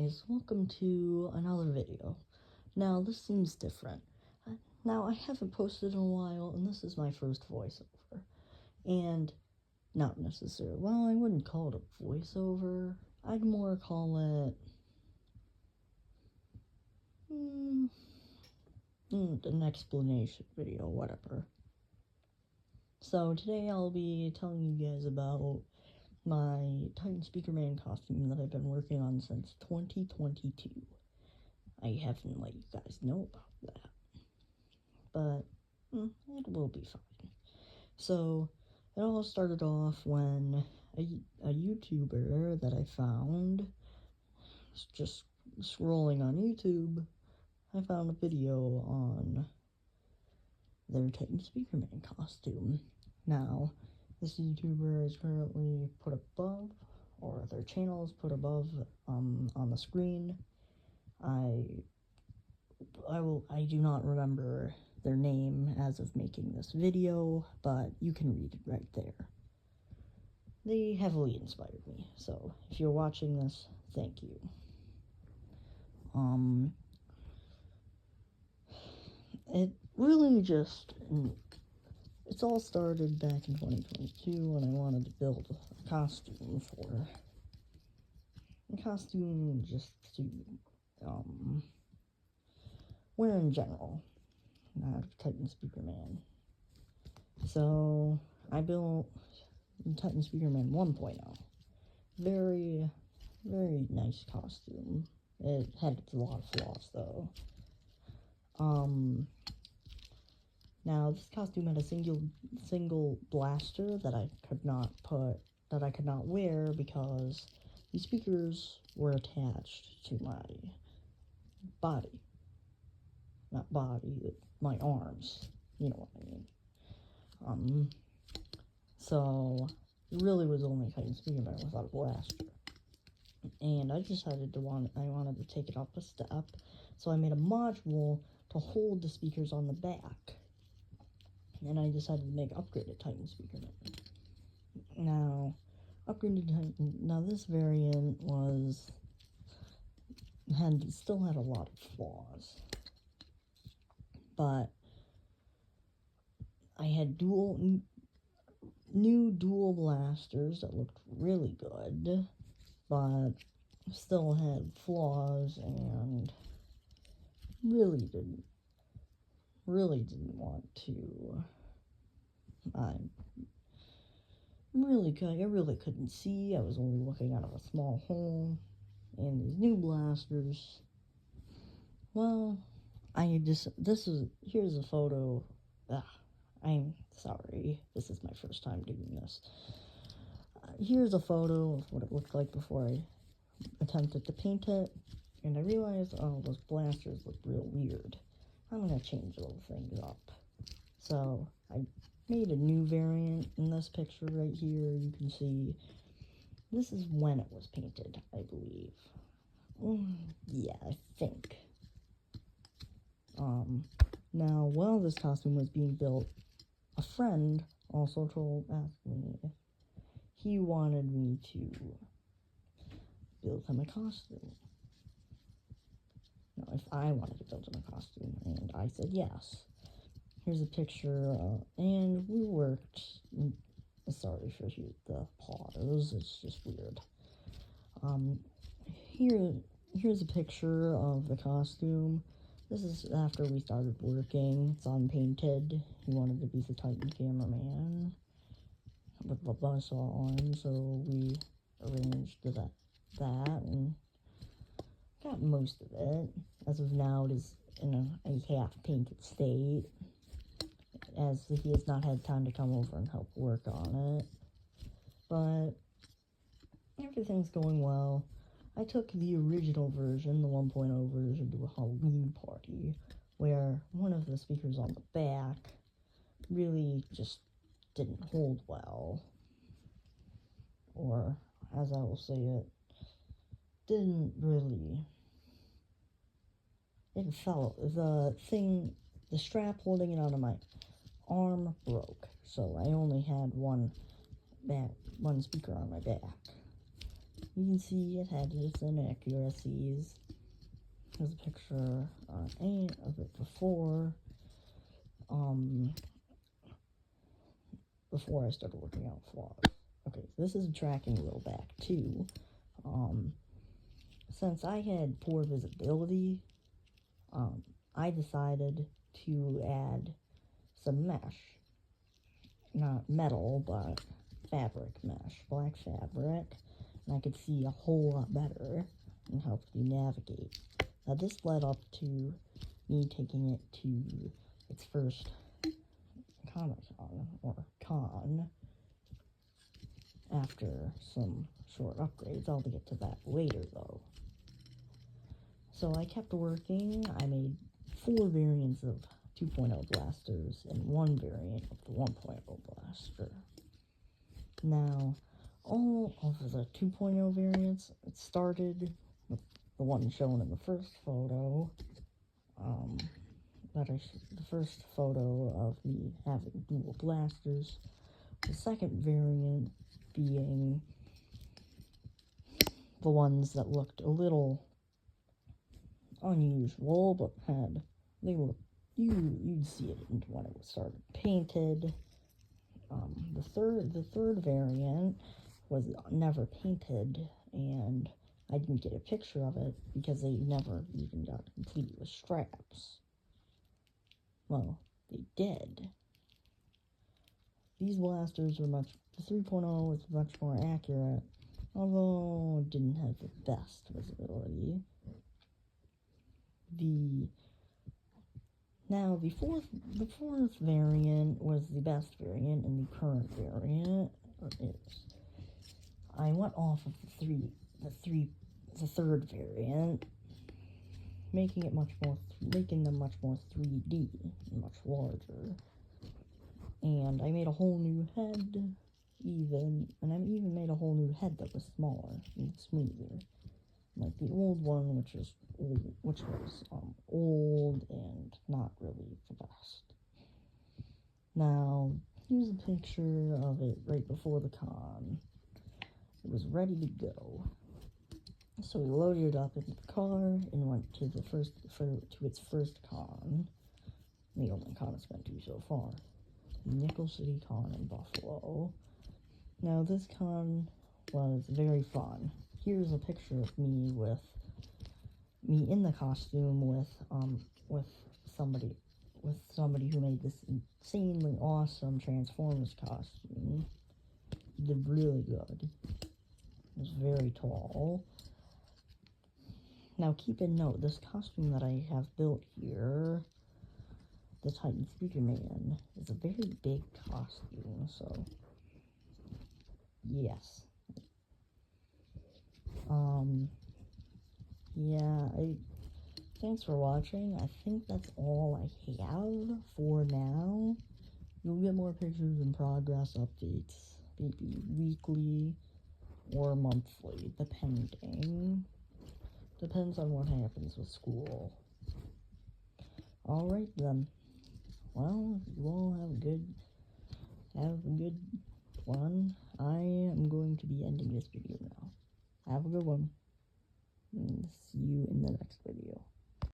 guys, welcome to another video. Now this seems different. Now I haven't posted in a while and this is my first voiceover. And not necessarily, well, I wouldn't call it a voiceover. I'd more call it an explanation video, whatever. So today I'll be telling you guys about my Titan Speakerman costume that I've been working on since 2022. I haven't let you guys know about that, but it will be fine. So it all started off when a YouTuber that I found, just scrolling on YouTube, I found a video on their Titan Speakerman costume. Now, this YouTuber is currently put above, or their channel is put above, on the screen. I do not remember their name as of making this video, but you can read it right there. They heavily inspired me, so if you're watching this, thank you. It really just, it's all started back in 2022 when I wanted to build a costume just to, wear in general, not Titan Speakerman. So, I built Titan Speakerman 1.0. Very, very nice costume. It had a lot of flaws, though. Now, this costume had a single blaster that I could not wear because the speakers were attached to my body. Not body, my arms. You know what I mean. So, it really was only Titan Speakerman without a blaster. And I decided I wanted to take it up a step, so I made a module to hold the speakers on the back. And I decided to make upgraded Titan Speakerman. Now, this variant still had a lot of flaws. But I had new dual blasters that looked really good, but still had flaws and really didn't want to. I really couldn't see. I was only looking out of a small hole. And these new blasters, well, here's a photo. I'm sorry, this is my first time doing this. Here's a photo of what it looked like before I attempted to paint it, and I realized, oh, those blasters look real weird. I'm gonna change those things up. So, I made a new variant in this picture right here. You can see, this is when it was painted, I believe. Yeah, I think. Now, while this costume was being built, a friend also asked me if he wanted me to build him a costume. No, if I wanted to build him a costume, and I said yes. Here's a picture, and we worked. Sorry for the pause, it's just weird. Here's a picture of the costume. This is after we started working. It's unpainted. He wanted to be the Titan cameraman with the buzzsaw on, so we arranged that and got most of it. As of now, it is in a half-painted state, as he has not had time to come over and help work on it. But everything's going well. I took the original version, the 1.0 version, to a Halloween party, where one of the speakers on the back really just didn't hold well. Or, as I will say it, it fell. The strap holding it onto my arm broke, so I only had one speaker on my back. You can see it had its inaccuracies. Here's a picture of it before I started working out flaws. Okay, so this is tracking a little back too. Since I had poor visibility, I decided to add some mesh. Not metal, but fabric mesh, black fabric, and I could see a whole lot better and helped me navigate. Now this led up to me taking it to its first Comic-Con, or con, after some short upgrades. I'll get to that later though. So I kept working. I made 4 variants of 2.0 blasters and 1 variant of the 1.0 blaster. Now, all of the 2.0 variants, it started with the one shown in the first photo. The first photo of me having dual blasters. The second variant being the ones that looked a little unusual, but you'd see it when it was started painted. The third variant was never painted, and I didn't get a picture of it because they never even got complete with straps. Well, they did. These blasters were the 3.0 was much more accurate, although it didn't have the best visibility. The fourth variant was the best variant, and the current variant is. I went off of the third variant, making them much more 3D and much larger. And I made a whole new head, and I even made a whole new head that was smaller and smoother, like the old one, which was old and not really the best. Now, here's a picture of it right before the con. It was ready to go. So we loaded it up in the car and went to its first con. The only con it's been to so far. Nickel City Con in Buffalo. Now this con was very fun. Here's a picture of me in the costume with somebody who made this insanely awesome Transformers costume. He did really good. It was very tall. Now keep in note, this costume that I have built here, the Titan Speakerman, is a very big costume, so yes. Thanks for watching. I think that's all I have for now. You'll get more pictures and progress updates, maybe weekly or monthly, depends on what happens with school. Alright then. Well, you all have a good one. I am going to be ending this video now. Have a good one. And see you in the next video.